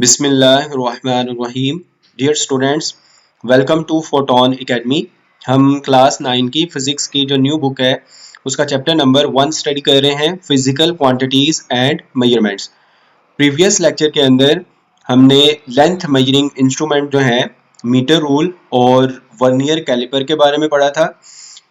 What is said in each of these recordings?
बिस्मिल्लाहिर्रहमानिर्रहीम। Dear students, welcome to Photon Academy. हम class 9 की फिजिक्स की जो न्यू बुक है उसका चैप्टर नंबर 1 स्टडी कर रहे हैं, physical quantities and measurements. Previous lecture के अंदर हमने लेंथ मेजरिंग इंस्ट्रूमेंट जो है मीटर रूल और वर्नियर कैलिपर के बारे में पढ़ा था।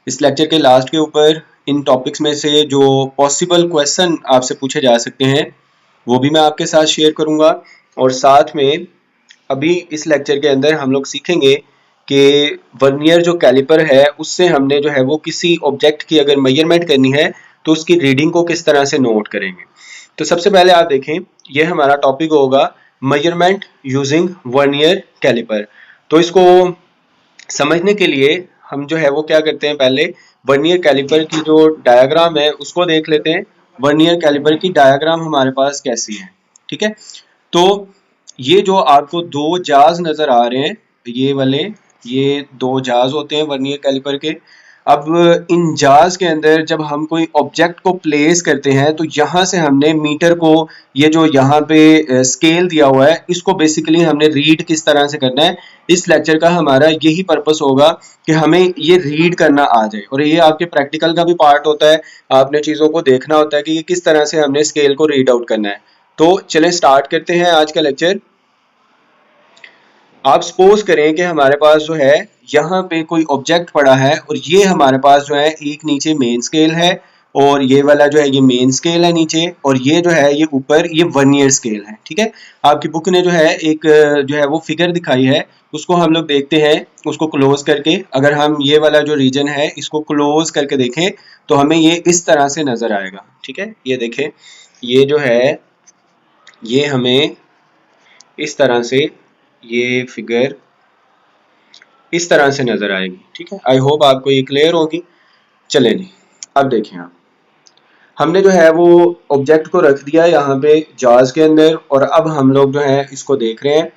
इस लेक्चर के लास्ट के ऊपर इन टॉपिक्स में से जो पॉसिबल क्वेश्चन आपसे पूछे जा सकते हैं वो भी मैं आपके साथ शेयर करूंगा, और साथ में अभी इस लेक्चर के अंदर हम लोग सीखेंगे कि वर्नियर जो कैलिपर है उससे हमने जो है वो किसी ऑब्जेक्ट की अगर मेजरमेंट करनी है तो उसकी रीडिंग को किस तरह से नोट करेंगे। तो सबसे पहले आप देखें, ये हमारा टॉपिक होगा मेजरमेंट यूजिंग वर्नियर कैलिपर। तो इसको समझने के लिए हम जो है वो क्या करते हैं, पहले वर्नियर कैलिपर की जो डायग्राम है उसको देख लेते हैं। वर्नियर कैलिपर की डायग्राम हमारे पास कैसी है, ठीक है। तो ये जो आपको दो जाज नजर आ रहे हैं, ये वाले, ये दो जाज होते हैं वर्नियर कैलिपर के। अब इन जाज के अंदर जब हम कोई ऑब्जेक्ट को प्लेस करते हैं तो यहाँ से हमने मीटर को, ये जो यहाँ पे स्केल दिया हुआ है, इसको बेसिकली हमने रीड किस तरह से करना है। इस लेक्चर का हमारा यही पर्पस होगा कि हमें ये रीड करना आ जाए, और ये आपके प्रैक्टिकल का भी पार्ट होता है। आपने चीज़ों को देखना होता है कि ये किस तरह से हमने स्केल को रीड आउट करना है। तो चलें स्टार्ट करते हैं आज का लेक्चर। आप सपोज करें कि हमारे पास जो है यहाँ पे कोई ऑब्जेक्ट पड़ा है, और ये हमारे पास जो है एक नीचे मेन स्केल है, और ये वाला जो है ये मेन स्केल है नीचे, और ये जो है ये ऊपर ये वर्नियर स्केल है, ठीक है। आपकी बुक ने जो है एक जो है वो फिगर दिखाई है, उसको हम लोग देखते हैं, उसको क्लोज करके। अगर हम ये वाला जो रीजन है इसको क्लोज करके देखें तो हमें ये इस तरह से नजर आएगा, ठीक है। ये देखें, ये जो है ये हमें इस तरह से, ये फिगर इस तरह से नजर आएगी, ठीक है। आई होप आपको ये क्लियर होगी। चले नहीं, अब देखें आप, हमने जो है वो ऑब्जेक्ट को रख दिया यहाँ पे जाज के अंदर, और अब हम लोग जो है इसको देख रहे हैं।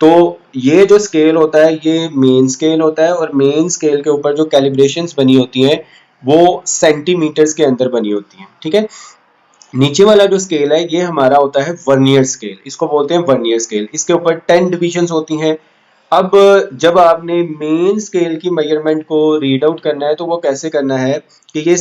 तो ये जो स्केल होता है ये मेन स्केल होता है, और मेन स्केल के ऊपर जो कैलिब्रेशंस बनी होती हैं वो सेंटीमीटर्स के अंदर बनी होती हैं, ठीक है। नीचे वाला जो स्केल है ये हमारा होता है वर्नियर स्केल, इसको बोलते हैं वर्नियर स्केल। इसके ऊपर 10 डिविजन्स होती हैं। अब जब आपने मेन स्केल की मेजरमेंट को रीड आउट करना है तो वो कैसे करना है कि ये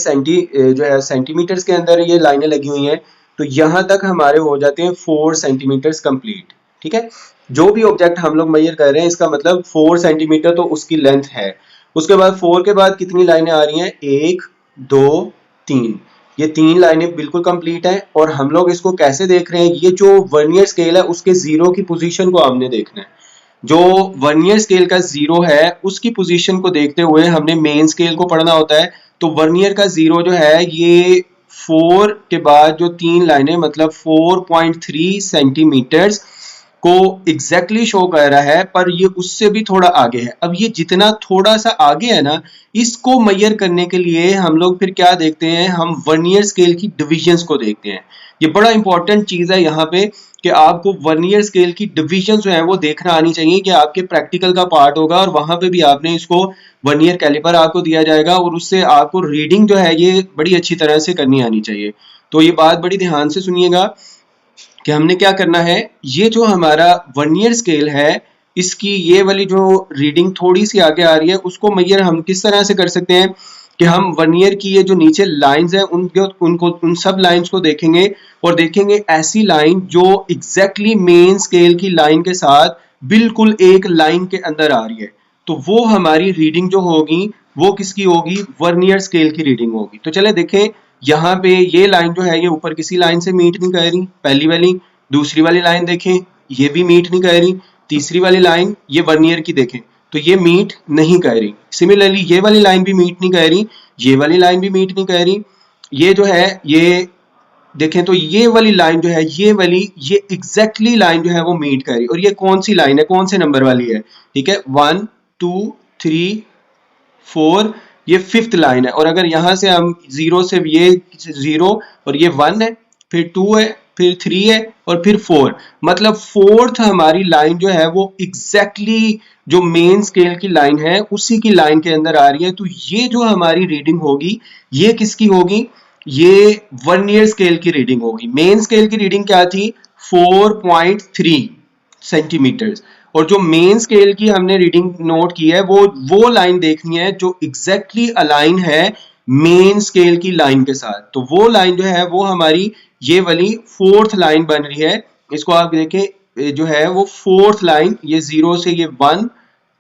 जो है सेंटीमीटर्स के अंदर ये लाइनें लगी हुई हैं, तो यहाँ तक हमारे हो जाते हैं 4 सेंटीमीटर्स कंप्लीट, ठीक है। जो भी ऑब्जेक्ट हम लोग मेजर कर रहे हैं इसका मतलब 4 सेंटीमीटर तो उसकी लेंथ है। उसके बाद 4 के बाद कितनी लाइनें आ रही हैं, 1 2 3, ये 3 लाइनें बिल्कुल कंप्लीट है। और हम लोग इसको कैसे देख रहे हैं, ये जो वर्नियर स्केल है उसके जीरो की पोजीशन को हमने देखना है। जो वर्नियर स्केल का जीरो है उसकी पोजीशन को देखते हुए हमने मेन स्केल को पढ़ना होता है। तो वर्नियर का जीरो जो है ये 4 के बाद जो 3 लाइनें मतलब 4.3 सेंटीमीटर्स को एग्जैक्टली शो कर रहा है, पर ये उससे भी थोड़ा आगे है। अब ये जितना थोड़ा सा आगे है ना, इसको मेजर करने के लिए हम लोग फिर क्या देखते हैं, हम वर्नियर स्केल की डिविजन्स को देखते हैं। ये बड़ा इंपॉर्टेंट चीज है यहाँ पे कि आपको वर्नियर स्केल की डिविजन जो है वो देखना आनी चाहिए, कि आपके प्रैक्टिकल का पार्ट होगा और वहां पे भी आपने इसको वर्नियर कैलिपर आपको दिया जाएगा, और उससे आपको रीडिंग जो है ये बड़ी अच्छी तरह से करनी आनी चाहिए। तो ये बात बड़ी ध्यान से सुनिएगा कि हमने क्या करना है। ये जो हमारा वर्नियर स्केल है इसकी ये वाली जो रीडिंग थोड़ी सी आगे आ रही है उसको मेजर हम किस तरह से कर सकते हैं कि हम वर्नियर की ये जो नीचे लाइंस हैं उन सब लाइंस को देखेंगे, और देखेंगे ऐसी लाइन जो एग्जैक्टली मेन स्केल की लाइन के साथ बिल्कुल एक लाइन के अंदर आ रही है। तो वो हमारी रीडिंग जो होगी वो किसकी होगी, वर्नियर स्केल की रीडिंग होगी। तो चले देखें, यहाँ पे ये लाइन जो है ये ऊपर किसी लाइन से मीट नहीं कर रही, पहली वाली। दूसरी वाली लाइन देखें, ये भी मीट नहीं कर रही। तीसरी वाली लाइन ये वर्नियर की देखें तो ये मीट नहीं कर रही। सिमिलरली ये वाली लाइन भी मीट नहीं कर रही, ये वाली लाइन भी मीट नहीं कर रही। ये जो है ये देखें तो ये वाली लाइन जो है ये वाली, ये एग्जैक्टली लाइन जो है वो मीट कर रही। और ये कौन सी लाइन है, कौन से नंबर वाली है, ठीक है, 1 2 3 4, ये 5th लाइन है। और अगर यहां से हम 0 से, ये 0 और ये 1 है, फिर 2 है, फिर 3 है, और फिर 4, मतलब 4th हमारी लाइन जो है वो एग्जैक्टली जो मेन स्केल की लाइन है उसी की लाइन के अंदर आ रही है। तो ये जो हमारी रीडिंग होगी ये किसकी होगी, ये वर्नियर स्केल की रीडिंग होगी। मेन स्केल की रीडिंग क्या थी, 4.3, सेंटीमीटर्स। और जो मेन स्केल की हमने रीडिंग नोट की है वो लाइन देखनी है जो एग्जैक्टली अलाइन है मेन स्केल की लाइन के साथ। तो वो लाइन जो है वो हमारी ये वाली फोर्थ लाइन बन रही है। इसको आप देखें जो है वो फोर्थ लाइन, ये 0 से ये 1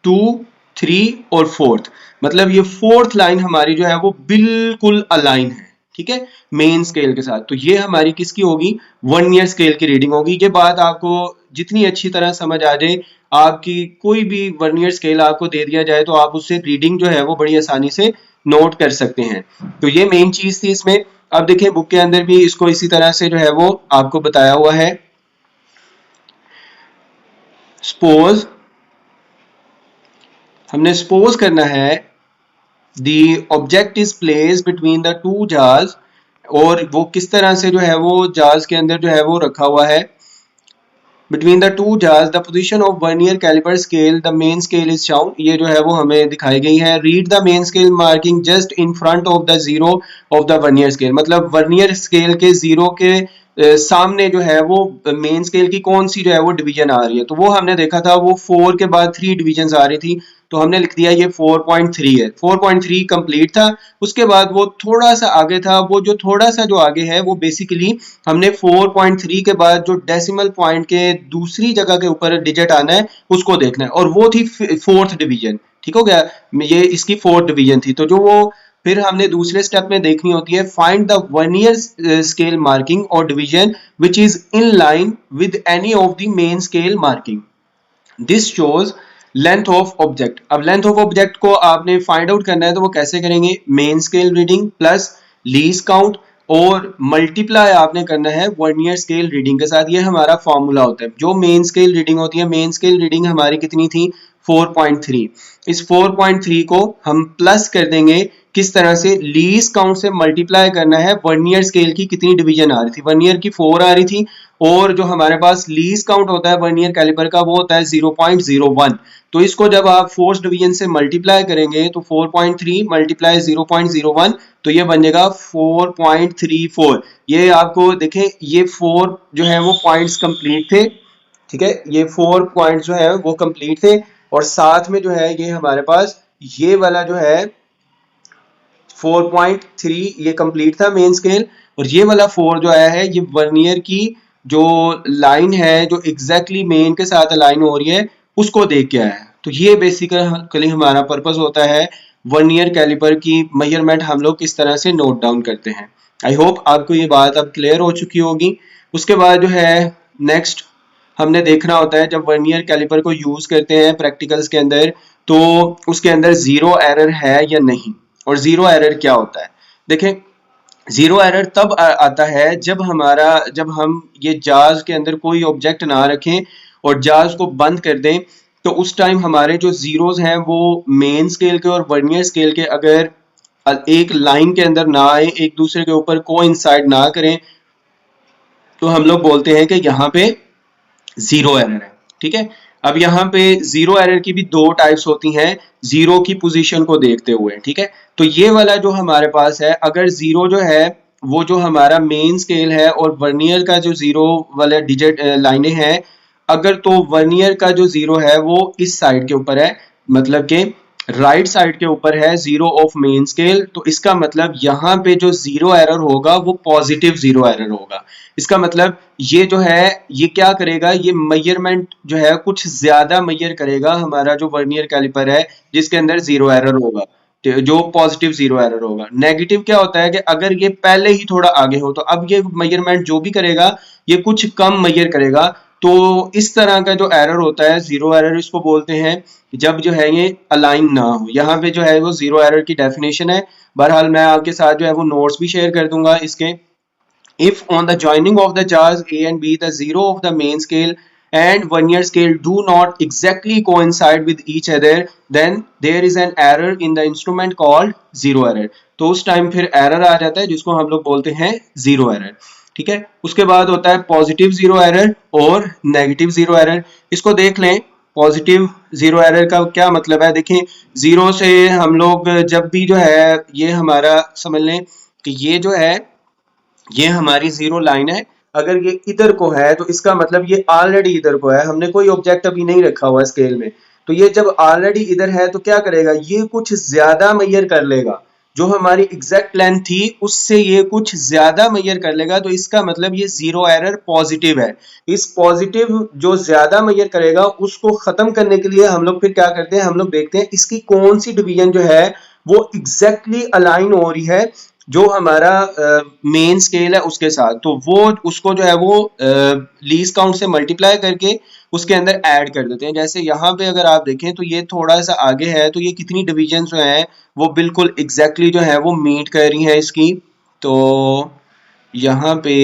2 3 और फोर्थ, मतलब ये फोर्थ लाइन हमारी जो है वो बिल्कुल अलाइन है, ठीक है, मेन स्केल के साथ। तो ये हमारी किसकी होगी, वर्नियर स्केल की रीडिंग होगी। ये बात आपको जितनी अच्छी तरह समझ आ जाए, आपकी कोई भी वर्नियर स्केल आपको दे दिया जाए तो आप उससे रीडिंग जो है वो बड़ी आसानी से नोट कर सकते हैं। तो ये मेन चीज थी इसमें। अब देखिए बुक के अंदर भी इसको इसी तरह से जो है वो आपको बताया हुआ है। सपोज हमने सपोज करना है the object is placed between the two jars, और वो किस तरह से जो है वो jars के अंदर जो है वो रखा हुआ है। Between the two jars, the position of vernier caliper scale, the main scale is shown, ये जो है वो हमें दिखाई गई है। Read the main scale marking just in front of the zero of the vernier scale, मतलब वर्नियर स्केल के जीरो के सामने जो है वो मेन स्केल की कौन सी जो है वो डिवीजन आ रही है। तो वो हमने देखा था वो 4 के बाद 3 डिवीजन आ रही थी, तो हमने लिख दिया ये 4.3 है। 4.3 कंप्लीट था। उसके बाद वो थोड़ा सा आगे था, वो जो थोड़ा सा जो आगे है वो बेसिकली हमने 4.3 के बाद जो डेसिमल पॉइंट के दूसरी जगह के ऊपर डिजिट आना है उसको देखना है, और वो थी फोर्थ डिवीजन। ठीक हो गया, ये इसकी फोर्थ डिवीजन थी। तो जो वो फिर हमने दूसरे स्टेप में देखनी होती है, find the vernier scale marking और division which is in line with any of the main scale marking, this shows length of object. अब लेंथ ऑफ ऑब्जेक्ट को आपने फाइंड आउट करना है, तो वो कैसे करेंगे, main scale reading plus least count और मल्टीप्लाई आपने करना है वर्नियर स्केल रीडिंग के साथ। ये हमारा फॉर्मूला होता है। जो मेन स्केल रीडिंग होती है, मेन स्केल रीडिंग हमारी कितनी थी, 4.3। इस 4.3 को हम प्लस कर देंगे किस तरह से, लीस्ट काउंट से मल्टीप्लाई करना है वर्नियर स्केल की कितनी डिवीजन आ रही थी। वर्नियर की 4 आ रही थी, और जो हमारे पास लीस्ट काउंट होता है वर्नियर कैलिपर का वो होता है 0.01। तो इसको जब आप फोर्थ डिवीजन से मल्टीप्लाई करेंगे तो 4.3 मल्टीप्लाई 0.01, तो ये बनेगा 4.34। ये आपको देखें, ये 4 जो है वो पॉइंट्स कंप्लीट थे, ठीक है, ये 4 पॉइंट्स जो है वो कंप्लीट थे, और साथ में जो है ये हमारे पास ये वाला जो है 4.3 ये कंप्लीट था मेन स्केल, और ये वाला 4 जो आया है ये वर्नियर की जो लाइन है जो एग्जैक्टली मेन के साथ अलाइन हो रही है उसको देख के आया है। तो ये बेसिकली हमारा पर्पस होता है वर्नियर कैलिपर की मेजरमेंट हम लोग किस तरह से नोट डाउन करते हैं। आई होप आपको ये बात अब क्लियर हो चुकी होगी। उसके बाद जो है नेक्स्ट हमने देखना होता है, जब वर्नियर कैलिपर को यूज करते हैं प्रैक्टिकल्स के अंदर, तो उसके अंदर जीरो एरर है या नहीं। और जीरो एरर क्या होता है, देखें, जीरो एरर तब आता है जब हम ये जार्स के अंदर कोई ऑब्जेक्ट ना रखें और जार्स को बंद कर दें, तो उस टाइम हमारे जो जीरोस हैं वो मेन स्केल के और वर्नियर स्केल के अगर एक लाइन के अंदर ना आए, एक दूसरे के ऊपर कोइंसाइड ना करें, तो हम लोग बोलते हैं कि यहाँ पे जीरो एरर है। ठीक है, अब यहाँ पे जीरो एरर की भी दो टाइप्स होती हैं जीरो की पोजीशन को देखते हुए। ठीक है, तो ये वाला जो हमारे पास है, अगर जीरो जो है वो जो हमारा मेन स्केल है और वर्नियर का जो जीरो वाला डिजिट लाइनें हैं, अगर तो वर्नियर का जो जीरो है वो इस साइड के ऊपर है, मतलब कि राइट साइड के ऊपर है जीरो ऑफ मेन स्केल, तो इसका मतलब यहाँ पे जो जीरो एरर होगा वो पॉजिटिव जीरो एरर होगा। इसका मतलब ये जो है ये क्या करेगा, ये मेजरमेंट जो है कुछ ज्यादा मेजर करेगा हमारा जो वर्नियर कैलिपर है जिसके अंदर जीरो एरर होगा, जो पॉजिटिव जीरो एरर होगा। नेगेटिव क्या होता है कि अगर ये पहले ही थोड़ा आगे हो तो अब ये मेजरमेंट जो भी करेगा ये कुछ कम मेजर करेगा। तो इस तरह का जो एरर होता है जीरो एरर इसको बोलते हैं, जब जो है ये अलाइन ना हो। यहाँ पे जो है वो जीरो एरर की डेफिनेशन है। बहरहाल मैं आपके साथ जो है वो नोट्स भी शेयर कर दूंगा इसके। If on the joining of the jars A and B, the zero of the main scale and vernier scale do not exactly coincide with each other, then there is an error in the instrument called zero error. तो उस time फिर error आ जाता है जिसको हम लोग बोलते हैं जीरो एरर। ठीक है, उसके बाद होता है पॉजिटिव जीरो एरर और नेगेटिव जीरो एरर। इसको देख लें, पॉजिटिव जीरो एरर का क्या मतलब है। देखें, जीरो से हम लोग जब भी जो है ये हमारा समझ लें कि ये जो है ये हमारी जीरो लाइन है, अगर ये इधर को है तो इसका मतलब ये ऑलरेडी इधर को है, हमने कोई ऑब्जेक्ट अभी नहीं रखा हुआ स्केल में। तो ये जब ऑलरेडी इधर है तो क्या करेगा, ये कुछ ज्यादा मेजर कर लेगा, जो हमारी एग्जैक्ट लेंथ थी उससे ये कुछ ज्यादा मेजर कर लेगा। तो इसका मतलब ये जीरो एरर पॉजिटिव है। इस पॉजिटिव जो ज्यादा मेजर करेगा उसको खत्म करने के लिए हम लोग फिर क्या करते हैं, हम लोग देखते हैं इसकी कौन सी डिवीजन जो है वो एग्जैक्टली अलाइन हो रही है जो हमारा मेन स्केल है उसके साथ। तो वो उसको जो है वो लीस्ट काउंट से मल्टीप्लाई करके उसके अंदर ऐड कर देते हैं। जैसे यहाँ पे अगर आप देखें तो ये थोड़ा सा आगे है, तो ये कितनी डिवीजन जो है वो बिल्कुल एग्जैक्टली जो है वो मीट कर रही है इसकी। तो यहाँ पे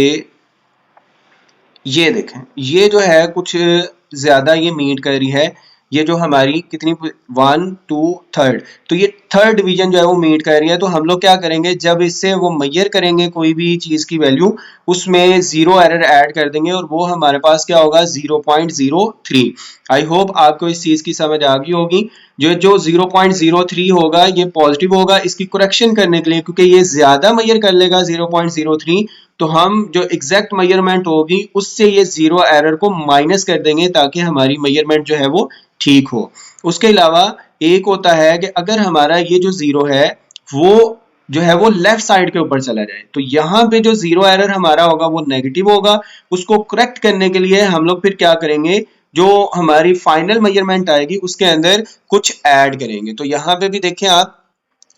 ये देखें, ये जो है कुछ ज्यादा ये मीट कर रही है। ये जो हमारी कितनी 1 2 थर्ड, तो ये थर्ड डिवीजन जो है वो मीट कर रही है। तो हम लोग क्या करेंगे, जब इससे वो मेजर करेंगे कोई भी चीज की वैल्यू, उसमें जीरो एरर ऐड कर देंगे और वो हमारे पास क्या होगा 0.03। आई होप आपको इस चीज की समझ आ गई होगी। जो जो 0.03 होगा ये पॉजिटिव होगा। इसकी करेक्शन करने के लिए, क्योंकि ये ज्यादा मेजर कर लेगा 0.03, तो हम जो एग्जैक्ट मेजरमेंट होगी उससे ये जीरो एरर को माइनस कर देंगे ताकि हमारी मेजरमेंट जो है वो ठीक हो। उसके अलावा एक होता है कि अगर हमारा ये जो जीरो है वो जो है वो लेफ्ट साइड के ऊपर चला जाए, तो यहाँ पे जो जीरो एरर हमारा होगा वो नेगेटिव होगा। उसको करेक्ट करने के लिए हम लोग फिर क्या करेंगे, जो हमारी फाइनल मेजरमेंट आएगी उसके अंदर कुछ ऐड करेंगे। तो यहाँ पे भी देखें आप,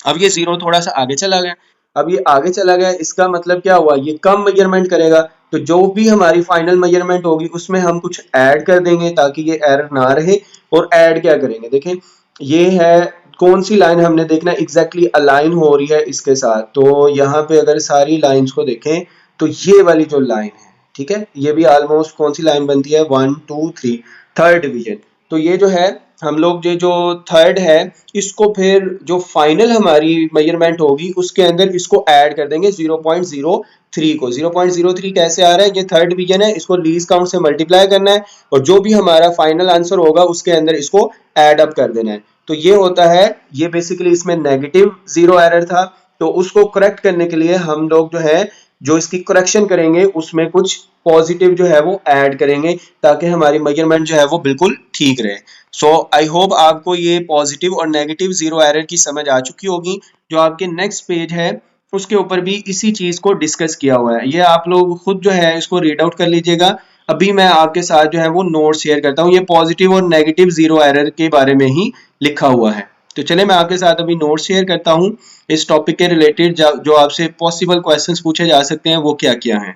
अब ये जीरो थोड़ा सा आगे चला गया। अब ये आगे चला गया, इसका मतलब क्या हुआ, ये कम मेजरमेंट करेगा। तो जो भी हमारी फाइनल मेजरमेंट होगी उसमें हम कुछ ऐड कर देंगे ताकि ये एरर ना रहे। और ऐड क्या करेंगे, देखें ये है कौन सी लाइन हमने देखना एग्जैक्टली अलाइन हो रही है इसके साथ। तो यहाँ पे अगर सारी लाइंस को देखें तो ये वाली जो लाइन है, ठीक है, ये भी ऑलमोस्ट कौन सी लाइन बनती है 1 2 3 थर्ड डिवीजन। तो ये जो है हम लोग जो थर्ड है इसको फिर जो फाइनल हमारी मेजरमेंट होगी उसके अंदर इसको ऐड कर देंगे 0.03 को। 0.03 कैसे आ रहा है, ये थर्ड डिवीजन है, इसको लीस्ट काउंट से मल्टीप्लाई करना है और जो भी हमारा फाइनल आंसर होगा उसके अंदर इसको ऐड अप कर देना है। तो ये होता है, ये बेसिकली इसमें नेगेटिव जीरो एरर था। तो उसको करेक्ट करने के लिए हम लोग जो है जो इसकी करेक्शन करेंगे उसमें कुछ पॉजिटिव जो है वो ऐड करेंगे ताकि हमारी मेजरमेंट जो है वो बिल्कुल ठीक रहे। सो आई होप आपको ये पॉजिटिव और नेगेटिव जीरो एरर की समझ आ चुकी होगी। जो आपके नेक्स्ट पेज है उसके ऊपर भी इसी चीज को डिस्कस किया हुआ है, ये आप लोग खुद जो है इसको रीड आउट कर लीजिएगा। अभी मैं आपके साथ जो है वो नोट शेयर करता हूँ, ये पॉजिटिव और नेगेटिव जीरो एरर के बारे में ही लिखा हुआ है। तो चले मैं आपके साथ अभी नोट शेयर करता हूँ इस टॉपिक के रिलेटेड, जो आपसे पॉसिबल क्वेश्चंस पूछे जा सकते हैं वो क्या क्या हैं।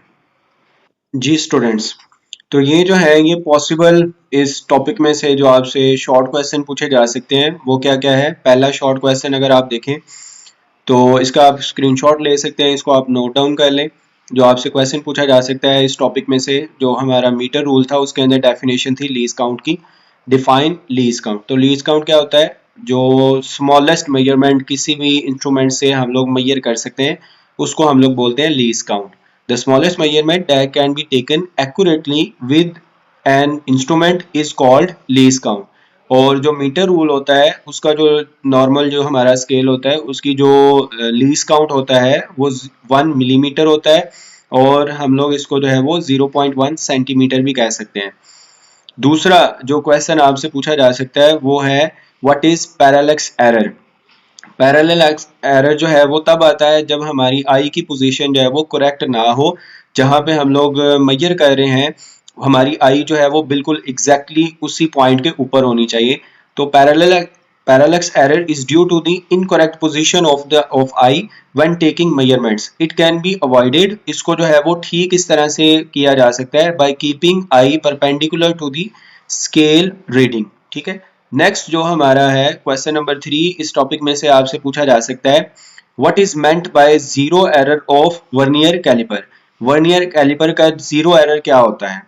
जी स्टूडेंट्स, तो ये जो है ये पॉसिबल इस टॉपिक में से जो आपसे शॉर्ट क्वेश्चन पूछे जा सकते हैं वो क्या क्या है। पहला शॉर्ट क्वेश्चन अगर आप देखें तो इसका आप स्क्रीनशॉट ले सकते हैं, इसको आप नोट डाउन कर लें। जो आपसे क्वेश्चन पूछा जा सकता है इस टॉपिक में से, जो हमारा मीटर रूल था उसके अंदर डेफिनेशन थी लीस्ट काउंट की। Define least count. तो लीस्ट काउंट क्या होता है, जो स्मॉलेस्ट मेजरमेंट किसी भी इंस्ट्रूमेंट से हम लोग मेजर कर सकते हैं उसको हम लोग बोलते हैं least count. The smallest measurement that can be taken accurately with an instrument is called least count. और जो मीटर रूल होता है उसका जो नॉर्मल जो हमारा स्केल होता है उसकी जो लीस्ट काउंट होता है वो 1 मिलीमीटर होता है, और हम लोग इसको जो है वो 0.1 सेंटीमीटर भी कह सकते हैं। दूसरा जो क्वेश्चन आपसे पूछा जा सकता है वो है व्हाट इज पैरेलक्स एरर। पैरेलक्स एरर जो है वो तब आता है जब हमारी आई की पोजीशन जो है वो करेक्ट ना हो। जहां पे हम लोग मेजर कर रहे हैं हमारी आई जो है वो बिल्कुल एग्जैक्टली उसी पॉइंट के ऊपर होनी चाहिए। तो parallax error is due to the incorrect position of eye when taking measurements. It can be avoided. इसको जो है वो ठीक इस तरह से किया जा सकता है by keeping eye perpendicular to the scale reading. ठीक है। नेक्स्ट जो हमारा है क्वेश्चन नंबर 3 इस टॉपिक में से आपसे पूछा जा सकता है what is meant by zero error of vernier calliper. Vernier calliper का जीरो एरर क्या होता है।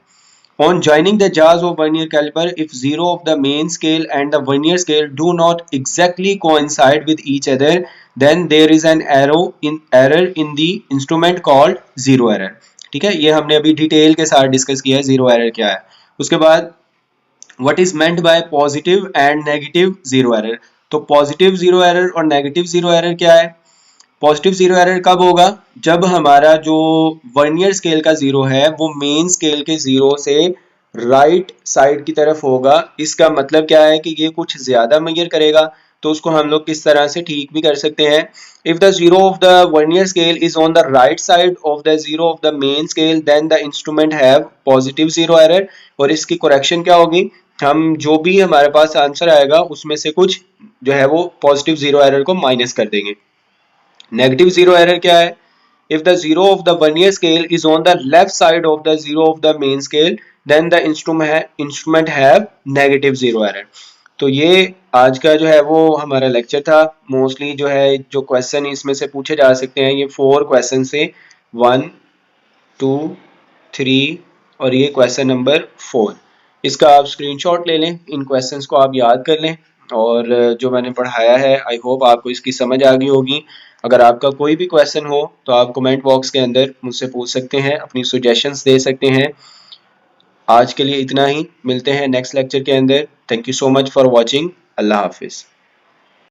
On joining the jaws of vernier caliper, if zero of the main scale and the vernier scale do not exactly coincide with each other, then there is an error in the instrument called zero error। ठीक है, ये हमने अभी detail के साथ discuss किया है zero error क्या है। उसके बाद what is meant bye positive and negative zero error. तो पॉजिटिव जीरो एरर और नेगेटिव जीरो एरर क्या है। पॉजिटिव जीरो एरर कब होगा? जब हमारा जो वर्नियर स्केल का जीरो है वो मेन स्केल के जीरो से राइट साइड की तरफ होगा। इसका मतलब क्या है कि ये कुछ ज्यादा मेजर करेगा, तो उसको हम लोग किस तरह से ठीक भी कर सकते हैं। If the zero of the vernier scale is on the right side of the zero of the main scale then the instrument have positive zero error. और इसकी करेक्शन क्या होगी? हम जो भी हमारे पास आंसर आएगा उसमें से कुछ जो है वो पॉजिटिव जीरो एरर को माइनस कर देंगे। नेगेटिव जीरो एरर क्या है? If the zero of the vernier scale is on the left side of the zero of the main scale, then the instrument have negative zero error. तो ये आज का जो है वो हमारा लेक्चर था। मोस्टली जो है जो क्वेश्चन इसमें से पूछे जा सकते हैं ये 4 क्वेश्चन से 1, 2, 3 और ये क्वेश्चन नंबर 4। इसका आप स्क्रीनशॉट ले लें, इन क्वेश्चंस को आप याद कर लें और जो मैंने पढ़ाया है आई होप आपको इसकी समझ आ गई होगी। अगर आपका कोई भी क्वेश्चन हो तो आप कमेंट बॉक्स के अंदर मुझसे पूछ सकते हैं, अपनी सजेशंस दे सकते हैं। आज के लिए इतना ही, मिलते हैं नेक्स्ट लेक्चर के अंदर। Thank you so much for watching. अल्लाह हाफिज़।